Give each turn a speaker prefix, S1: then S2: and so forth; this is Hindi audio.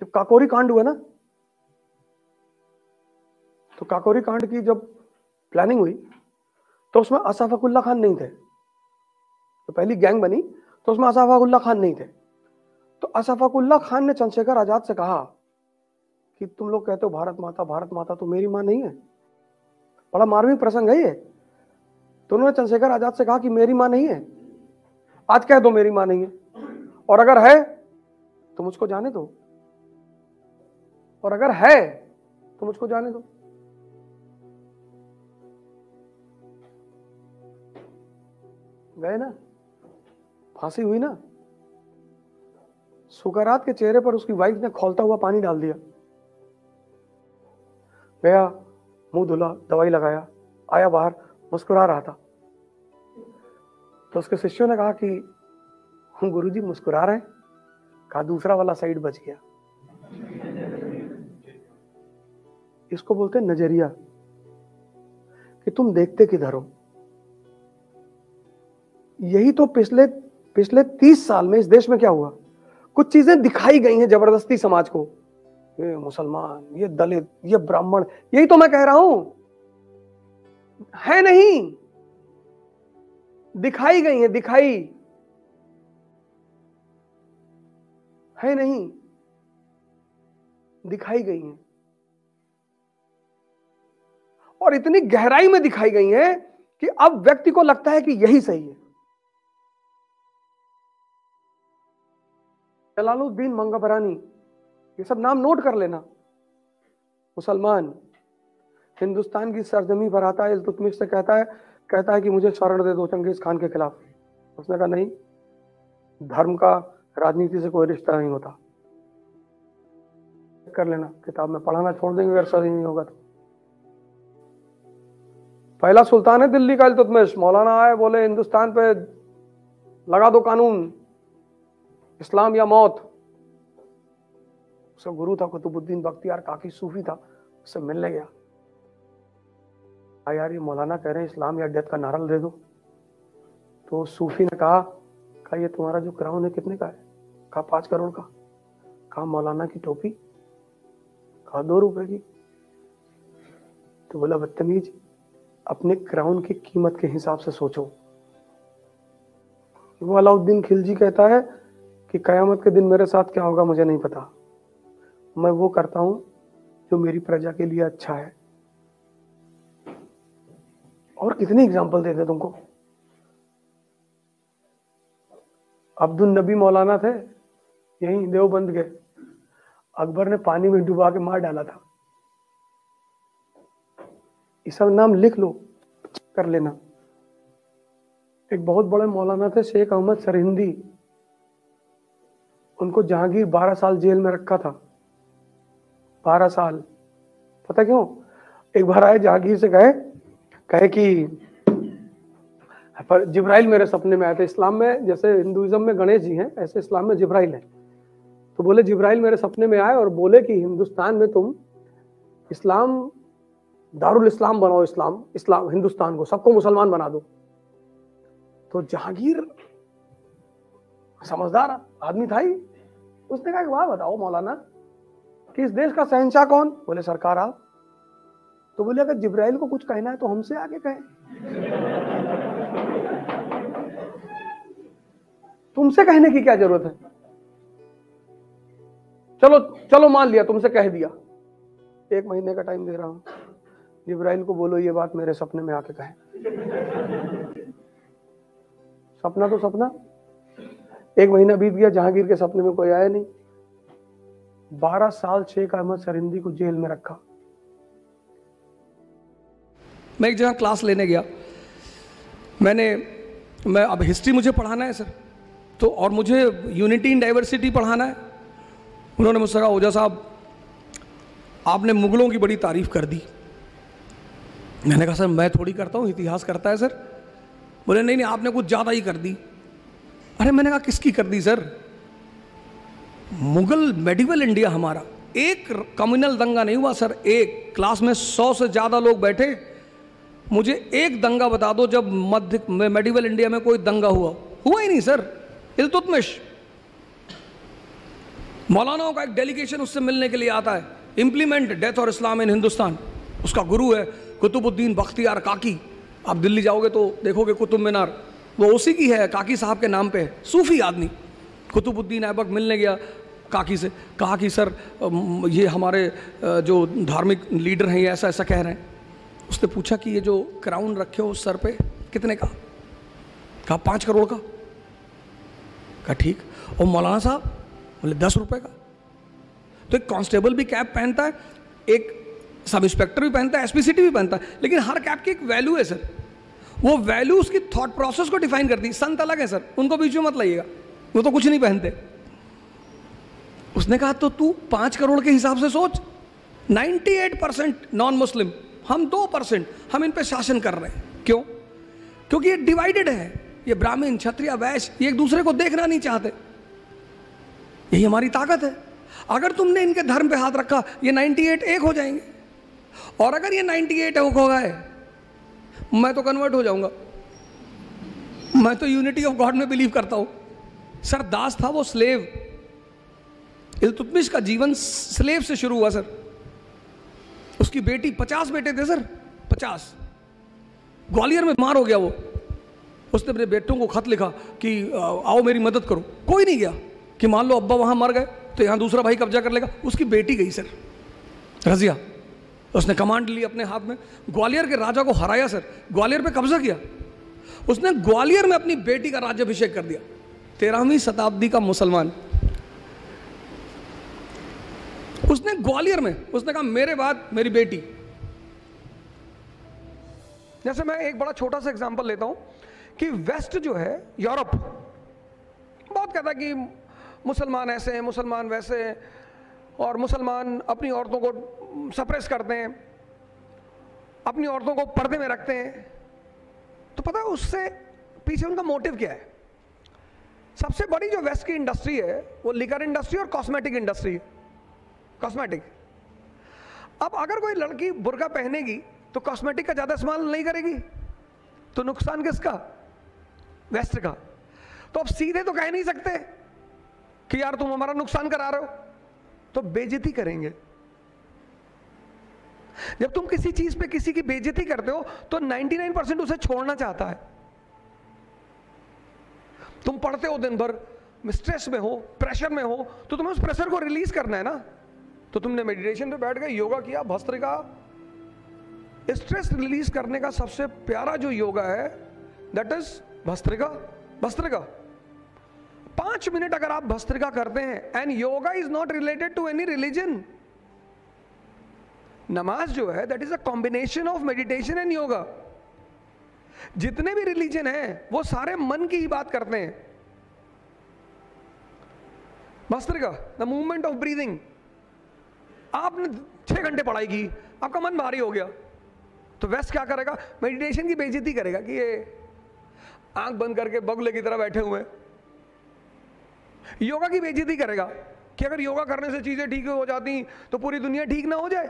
S1: जब काकोरी कांड हुआ ना, तो काकोरी कांड की जब प्लानिंग हुई तो उसमें अशफाकुल्ला खान नहीं थे। तो पहली गैंग बनी तो उसमें अशफाकुल्ला खान नहीं थे। तो अशफाकुल्ला खान ने चंद्रशेखर आजाद से कहा कि तुम लोग कहते हो भारत माता तो मेरी मां नहीं है। बड़ा मार्मिक प्रसंग है ये। तो उन्होंने चंद्रशेखर आजाद से कहा कि मेरी मां नहीं है, आज कह दो मेरी मां नहीं है, और अगर है तो मुझको जाने दो, और अगर है तो मुझको जाने दो। गए ना, फांसी हुई ना। सुकरात के चेहरे पर उसकी वाइफ ने खौलता हुआ पानी डाल दिया। गया, मुंह धुला, दवाई लगाया, आया बाहर, मुस्कुरा रहा था। तो उसके शिष्यों ने कहा कि हम गुरुजी मुस्कुरा रहे हैं। कहा दूसरा वाला साइड बच गया। इसको बोलते हैं नजरिया, कि तुम देखते किधर हो। यही तो पिछले 30 साल में इस देश में क्या हुआ, कुछ चीजें दिखाई गई हैं जबरदस्ती समाज को। ये मुसलमान, ये दलित, ये ब्राह्मण, यही तो मैं कह रहा हूं, है नहीं, दिखाई गई है, दिखाई है नहीं, दिखाई गई है, और इतनी गहराई में दिखाई गई है कि अब व्यक्ति को लगता है कि यही सही है। जलालुद्दीन मंगबरानी, ये सब नाम नोट कर लेना। मुसलमान, हिंदुस्तान की सरजमी पर आता है, इल्तुतमिश से कहता है कि मुझे शरण दे दो चंगेज खान के खिलाफ। उसने कहा नहीं, धर्म का राजनीति से कोई रिश्ता नहीं होता। कर लेना, किताब में पढ़ाना छोड़ देंगे अगर सही नहीं होगा तो। पहला सुल्तान है दिल्ली का इल्तुतमिश। मौलाना आए, बोले हिंदुस्तान पे लगा दो कानून, इस्लाम या मौत। उसका गुरु था कुतुबुद्दीन बख्तियार काकी, सूफी था, उससे मिलने गया। यार ये मौलाना कह रहे हैं इस्लाम या डेथ का नारा दे दो। तो सूफी ने कहा ये तुम्हारा जो क्राउन है कितने का है? कहा 5 करोड़ का। कहा मौलाना की टोपी? कहा 2 रुपए की। तो बोला बदतमीज, अपने क्राउन की कीमत के हिसाब से सोचो। वो अलाउद्दीन खिलजी कहता है कि कयामत के दिन मेरे साथ क्या होगा मुझे नहीं पता, मैं वो करता हूं जो मेरी प्रजा के लिए अच्छा है। और कितनी एग्जाम्पल देते तुमको। अब्दुल नबी मौलाना थे, यहीं देवबंद के। अकबर ने पानी में डुबा के मार डाला था। ये सब नाम लिख लो, कर लेना। एक बहुत बड़े मौलाना थे शेख अहमद सरहिंदी, उनको जहांगीर 12 साल जेल में रखा था। 12 साल। पता क्यों? एक बार आए जहांगीर से कहे कि पर जिब्राइल मेरे सपने में आए थे। इस्लाम में जैसे हिंदुइज्म में गणेश जी हैं, ऐसे इस्लाम में जिब्राइल है। तो बोले जिब्राइल मेरे सपने में आए और बोले कि हिंदुस्तान में तुम इस्लाम, दारुल इस्लाम बनाओ, इस्लाम हिंदुस्तान को, सबको मुसलमान बना दो। तो जहांगीर समझदार आदमी था ही, उसने कहा कि वाह बताओ मौलाना कि इस देश का शहंशाह कौन? बोले सरकार आप। तो बोले अगर जिब्राइल को कुछ कहना है तो हमसे आगे कहें, तुमसे कहने की क्या जरूरत है? चलो मान लिया, तुमसे कह दिया, 1 महीने का टाइम दे रहा हूं, जिब्राइल को बोलो ये बात मेरे सपने में आके कहें। सपना तो सपना। 1 महीना बीत गया, जहांगीर के सपने में कोई आया नहीं। 12 साल शेख अहमद सरहिंदी को जेल में रखा।
S2: मैं एक जगह क्लास लेने गया, मैं अब हिस्ट्री मुझे पढ़ाना है सर, तो और मुझे यूनिटी इन डाइवर्सिटी पढ़ाना है। उन्होंने मुझसे कहा ओझा साहब आपने मुगलों की बड़ी तारीफ कर दी। मैंने कहा सर मैं थोड़ी करता हूँ, इतिहास करता है सर। बोले नहीं आपने कुछ ज़्यादा ही कर दी। अरे मैंने कहा किसकी कर दी सर? मुगल मेडिवल इंडिया हमारा, एक कम्युनल दंगा नहीं हुआ सर। एक क्लास में 100 से ज़्यादा लोग बैठे, मुझे एक दंगा बता दो जब मध्य मेडिवल इंडिया में कोई दंगा हुआ ही नहीं सर। इल्तुतमिश मौलानाओं का एक डेलीगेशन उससे मिलने के लिए आता है, इम्प्लीमेंट डेथ और इस्लाम इन हिंदुस्तान। उसका गुरु है कुतुबुद्दीन बख्तियार काकी। आप दिल्ली जाओगे तो देखोगे कुतुब मीनार, वो उसी की है, काकी साहब के नाम पे है, सूफी आदमी। कुतुबुद्दीन ऐबक मिलने गया काकी से, कहा कि सर ये हमारे जो धार्मिक लीडर हैं ये ऐसा ऐसा कह रहे हैं। उसने पूछा कि ये जो क्राउन रखे हो उस सर पे कितने का? कहा 5 करोड़ का। कहा ठीक। और मौलाना साहब? बोले 10 रुपए का। तो एक कांस्टेबल भी कैप पहनता है, एक सब इंस्पेक्टर भी पहनता है, एसपीसीटी भी पहनता है, लेकिन हर कैप की एक वैल्यू है सर। वो वैल्यू उसकी थॉट प्रोसेस को डिफाइन करती है। संत अलग है सर, उनको बीच में मत लाइएगा, वो तो कुछ नहीं पहनते। उसने कहा तो तू 5 करोड़ के हिसाब से सोच, 98% नॉन मुस्लिम, हम 2%, हम इन पे शासन कर रहे हैं। क्यों? क्योंकि ये डिवाइडेड है, ये ब्राह्मण क्षत्रिय वैश्य ये एक दूसरे को देखना नहीं चाहते। यही हमारी ताकत है। अगर तुमने इनके धर्म पे हाथ रखा, ये 98 एक हो जाएंगे, और अगर ये 98 एक हो गए, मैं तो कन्वर्ट हो जाऊंगा। मैं तो यूनिटी ऑफ गॉड में बिलीव करता हूं। सर दास था वो स्लेव। इल्तुतमिश का जीवन स्लेव से शुरू हुआ सर। उसकी बेटी, 50 बेटे थे सर, 50। ग्वालियर में बीमार हो गया वो। उसने अपने बेटों को खत लिखा कि आओ मेरी मदद करो। कोई नहीं गया कि मान लो अब्बा वहां मर गए तो यहां दूसरा भाई कब्जा कर लेगा। उसकी बेटी गई सर, रजिया। उसने कमांड ली अपने हाथ में, ग्वालियर के राजा को हराया सर, ग्वालियर पे कब्जा किया। उसने ग्वालियर में अपनी बेटी का राज्याभिषेक कर दिया। 13वीं शताब्दी का मुसलमान। उसने ग्वालियर में, उसने कहा मेरे बाद मेरी बेटी। जैसे मैं एक बड़ा छोटा सा एग्जांपल लेता हूं कि वेस्ट जो है, यूरोप बहुत कहता है कि मुसलमान ऐसे हैं, मुसलमान वैसे हैं, और मुसलमान अपनी औरतों को सप्रेस करते हैं, अपनी औरतों को पर्दे में रखते हैं। तो पता है उससे पीछे उनका मोटिव क्या है? सबसे बड़ी जो वेस्ट की इंडस्ट्री है वो लिकर इंडस्ट्री और कॉस्मेटिक इंडस्ट्री है। कॉस्मेटिक। अब अगर कोई लड़की बुर्का पहनेगी तो कॉस्मेटिक का ज्यादा इस्तेमाल नहीं करेगी, तो नुकसान किसका? वेस्ट का। तो अब सीधे तो कह नहीं सकते कि यार तुम हमारा नुकसान करा रहे हो, तो बेइज्जती करेंगे। जब तुम किसी चीज पे किसी की बेइज्जती करते हो तो 99% उसे छोड़ना चाहता है। तुम पढ़ते हो दिन भर, स्ट्रेस में हो, प्रेशर में हो, तो तुम्हें उस प्रेशर को रिलीज करना है ना। तो तुमने मेडिटेशन पे बैठ गए, योगा किया, भस्त्रिका। स्ट्रेस रिलीज करने का सबसे प्यारा जो योगा है दैट इज भस्त्रिका। भस्त्रिका 5 मिनट अगर आप भस्त्रिका करते हैं, and yoga is not related to any religion. नमाज जो है that is a combination of meditation and yoga. जितने भी रिलीजन हैं वो सारे मन की ही बात करते हैं। Bhastrika, the movement of breathing. आपने 6 घंटे पढ़ाई की, आपका मन भारी हो गया, तो वेस्ट क्या करेगा? मेडिटेशन की बेइज्जती करेगा कि ये आंख बंद करके बगुले की तरह बैठे हुए हैं। योगा की बेइज्जती करेगा कि अगर योगा करने से चीजें ठीक हो जाती तो पूरी दुनिया ठीक ना हो जाए।